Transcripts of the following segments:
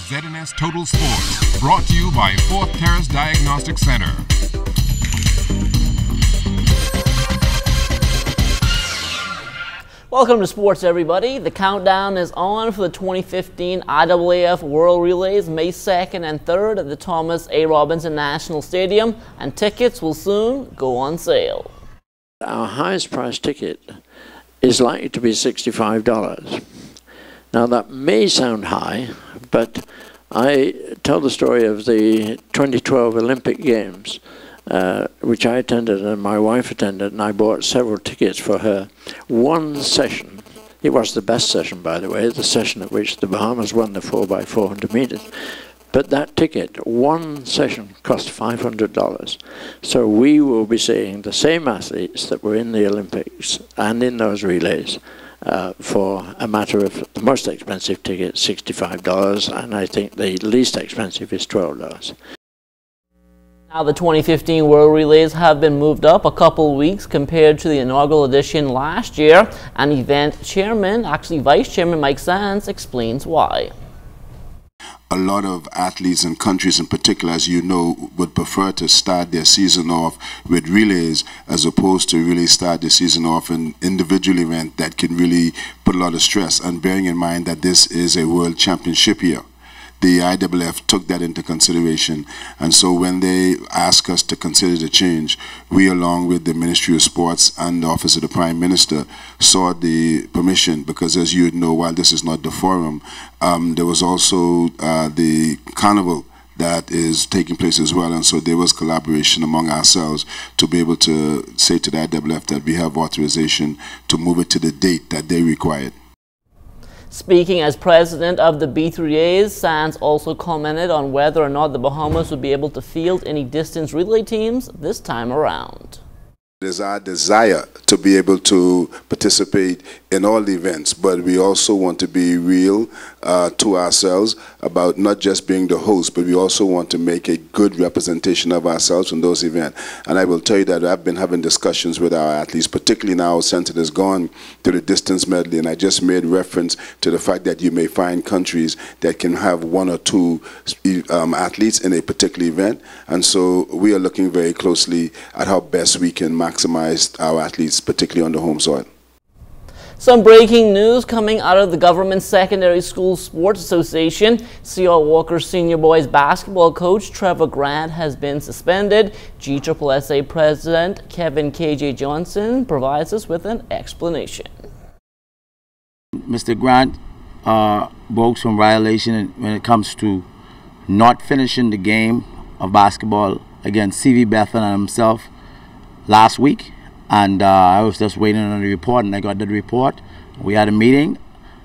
ZNS Total Sports, brought to you by Fourth Terrace Diagnostic Center. Welcome to sports, everybody. The countdown is on for the 2015 IAAF World Relays, May 2nd and 3rd at the Thomas A. Robinson National Stadium, and tickets will soon go on sale. Our highest price ticket is likely to be $65. Now that may sound high, but I tell the story of the 2012 Olympic Games, which I attended and my wife attended, and I bought several tickets for her. One session, it was the best session, by the way, the session at which the Bahamas won the 4x400 meters. But that ticket, one session, cost $500. So we will be seeing the same athletes that were in the Olympics and in those relays for a matter of the most expensive ticket, $65, and I think the least expensive is $12. Now, the 2015 World Relays have been moved up a couple weeks compared to the inaugural edition last year, and event chairman, actually Vice Chairman Mike Sands, explains why. A lot of athletes and countries in particular, as you know, would prefer to start their season off with relays as opposed to really start the season off in individual event that can really put a lot of stress. And bearing in mind that this is a world championship year, the IAAF took that into consideration, and so when they asked us to consider the change, we, along with the Ministry of Sports and the Office of the Prime Minister, sought the permission, because as you know, while this is not the forum, there was also the carnival that is taking place as well, and so there was collaboration among ourselves to be able to say to the IAAF that we have authorization to move it to the date that they required. Speaking as president of the B3As, Sands also commented on whether or not the Bahamas would be able to field any distance relay teams this time around. It is our desire to be able to participate in all the events, but we also want to be real to ourselves about not just being the host, but we also want to make a good representation of ourselves in those events. And I will tell you that I've been having discussions with our athletes, particularly now since it has gone to the distance medley, and I just made reference to the fact that you may find countries that can have one or two athletes in a particular event, and so we are looking very closely at how best we can maximize our athletes, particularly on the home soil. Some breaking news coming out of the Government Secondary School Sports Association. C.R. Walker Senior Boys basketball coach Trevor Grant has been suspended. GSSSA President Kevin K.J. Johnson provides us with an explanation. Mr. Grant broke some violation when it comes to not finishing the game of basketball against C.V. Bethan and himself last week, and I was just waiting on the report, and I got the report. We had a meeting,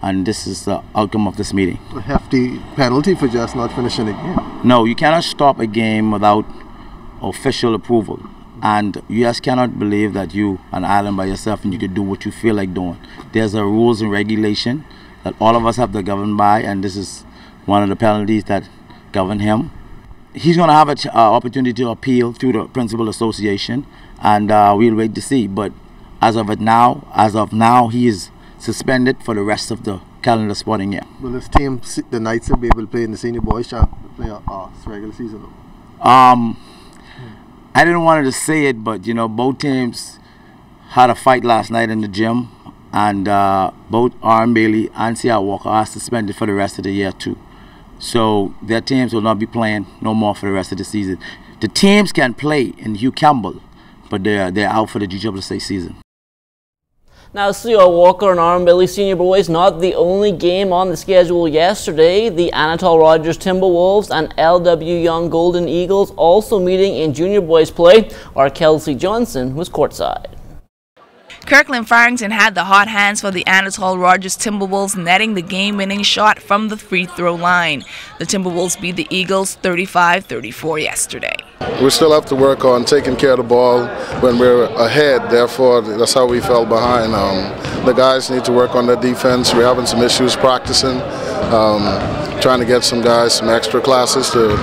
and this is the outcome of this meeting. A hefty penalty for just not finishing the game. No, you cannot stop a game without official approval, and you just cannot believe that you an island by yourself and you can do what you feel like doing. There's a rules and regulation that all of us have to govern by, and this is one of the penalties that govern him. He's going to have an opportunity to appeal through the Principal Association, and we'll wait to see. But as of now, he is suspended for the rest of the calendar sporting year. Will this team, the Knights, will be able to play in the Senior Boys regular season? I didn't want to say it, but you know, both teams had a fight last night in the gym, and both R.M. Bailey and C.R. Walker are suspended for the rest of the year too. So their teams will not be playing no more for the rest of the season. The teams can play in Hugh Campbell, but they're out for the GSSSA season. Now, C.R. Walker and R.M. Bailey Senior Boys not the only game on the schedule yesterday. The Anatole Rogers Timberwolves and L.W. Young Golden Eagles also meeting in junior boys play. Our Kelsey Johnson was courtside. Kirkland Farrington had the hot hands for the Anatole Rogers Timberwolves, netting the game-winning shot from the free throw line. The Timberwolves beat the Eagles 35-34 yesterday. We still have to work on taking care of the ball when we're ahead, therefore that's how we fell behind. The guys need to work on their defense. We're having some issues practicing, trying to get some guys some extra classes to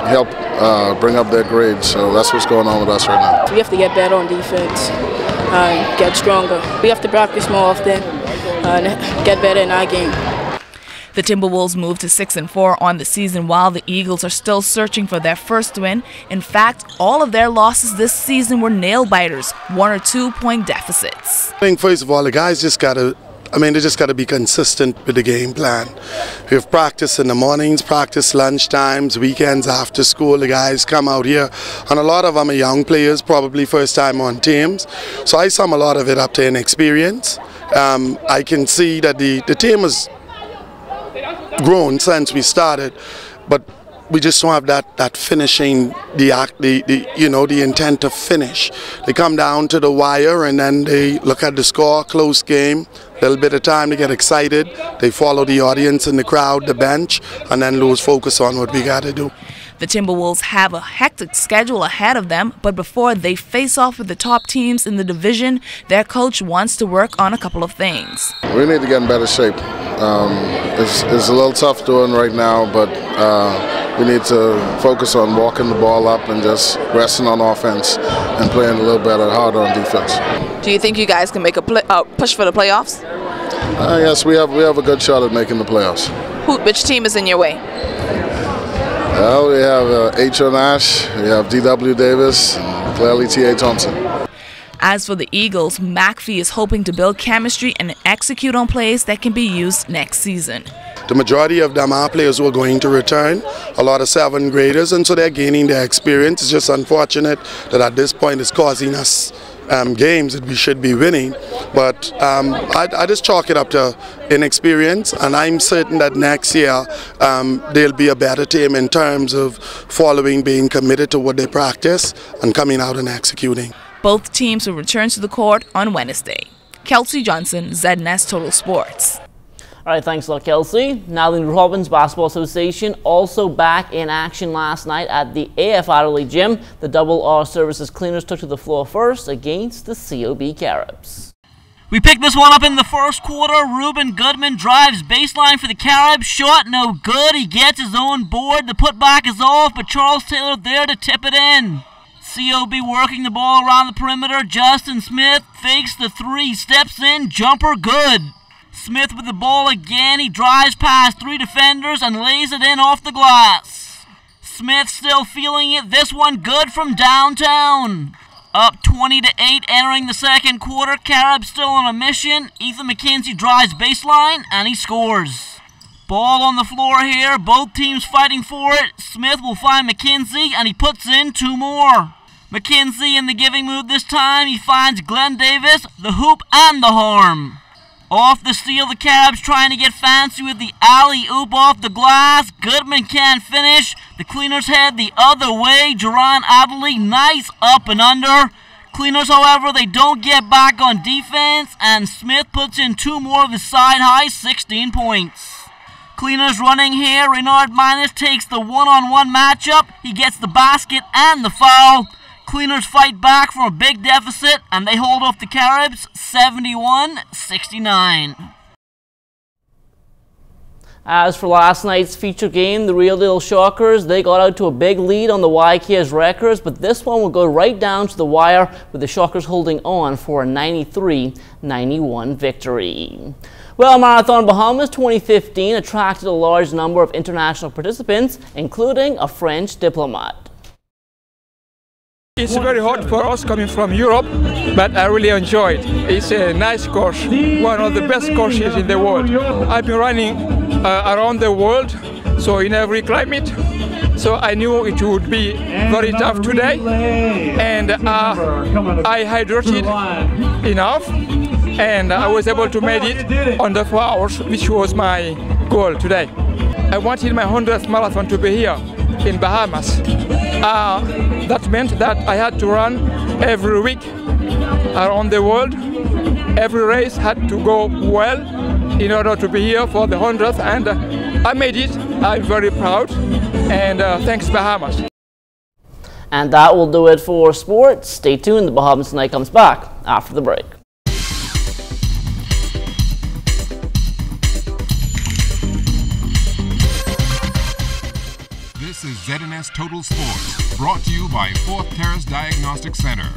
help bring up their grades, so that's what's going on with us right now. We have to get better on defense. Get stronger. We have to practice more often and get better in our game. The Timberwolves moved to 6-4 on the season while the Eagles are still searching for their first win. In fact, all of their losses this season were nail-biters, 1 or 2 point deficits. I think first of all, the guys just got to they just got to be consistent with the game plan. We have practice in the mornings, practice lunch times, weekends after school. The guys come out here, and a lot of them are young players, probably first time on teams. So I sum a lot of it up to inexperience. I can see that the team has grown since we started, but we just don't have that finishing, the intent to finish. They come down to the wire and then they look at the score, close game, a little bit of time to get excited. They follow the audience and the crowd, the bench, and then lose focus on what we got to do. The Timberwolves have a hectic schedule ahead of them, but before they face off with the top teams in the division, their coach wants to work on a couple of things. We need to get in better shape. It's a little tough doing right now, but we need to focus on walking the ball up and just resting on offense and playing a little better, harder on defense. Do you think you guys can make a push for the playoffs? Yes, we have a good shot at making the playoffs. Which team is in your way? Well, we have H.O. Nash, we have D.W. Davis, and clearly T.A. Thompson. As for the Eagles, McPhee is hoping to build chemistry and execute on plays that can be used next season. The majority of them are players who are going to return, a lot of 7th graders, and so they're gaining their experience. It's just unfortunate that at this point it's causing us games that we should be winning, but I just chalk it up to inexperience, and I'm certain that next year they'll be a better team in terms of following, being committed to what they practice, and coming out and executing. Both teams will return to the court on Wednesday. Kelsey Johnson, ZNS Total Sports. All right, thanks a lot, Kelsey. Now the Province Basketball Association also back in action last night at the AF Adderley Gym. The Double R Services Cleaners took to the floor first against the COB Caribs. We picked this one up in the first quarter. Ruben Goodman drives baseline for the Caribs. Shot, no good. He gets his own board. The putback is off, but Charles Taylor there to tip it in. COB working the ball around the perimeter. Justin Smith fakes the three, steps in, jumper good. Smith with the ball again. He drives past 3 defenders and lays it in off the glass. Smith still feeling it. This one good from downtown. Up 20-8 entering the second quarter. Caribs still on a mission. Ethan McKenzie drives baseline and he scores. Ball on the floor here. Both teams fighting for it. Smith will find McKenzie and he puts in 2 more. McKenzie in the giving mood this time. He finds Glenn Davis, the hoop and the harm. Off the steal, the Caribs trying to get fancy with the alley-oop off the glass. Goodman can't finish. The Cleaners head the other way. Jerron Adderley, nice up and under. Cleaners, however, they don't get back on defense, and Smith puts in 2 more of his side-high 16 points. Cleaners running here. Renard Minus takes the one-on-one matchup. He gets the basket and the foul. Cleaners fight back from a big deficit, and they hold off the Caribs 71-69. As for last night's feature game, the Real Deal Shockers, they got out to a big lead on the YKS Wreckers, but this one will go right down to the wire with the Shockers holding on for a 93-91 victory. Well, Marathon Bahamas 2015 attracted a large number of international participants, including a French diplomat. It's very hot for us coming from Europe, but I really enjoy it. It's a nice course, one of the best courses in the world. I've been running around the world, so in every climate. So I knew it would be very tough today, and I hydrated enough, and I was able to make it under 4 hours, which was my goal today. I wanted my 100th marathon to be here in Bahamas. That meant that I had to run every week around the world. Every race had to go well in order to be here for the 100th, and I made it. I'm very proud, and thanks Bahamas. And that will do it for sports. Stay tuned, the Bahamas Tonight comes back after the break. This is ZNS Total Sports, brought to you by 4th Terrace Diagnostic Center.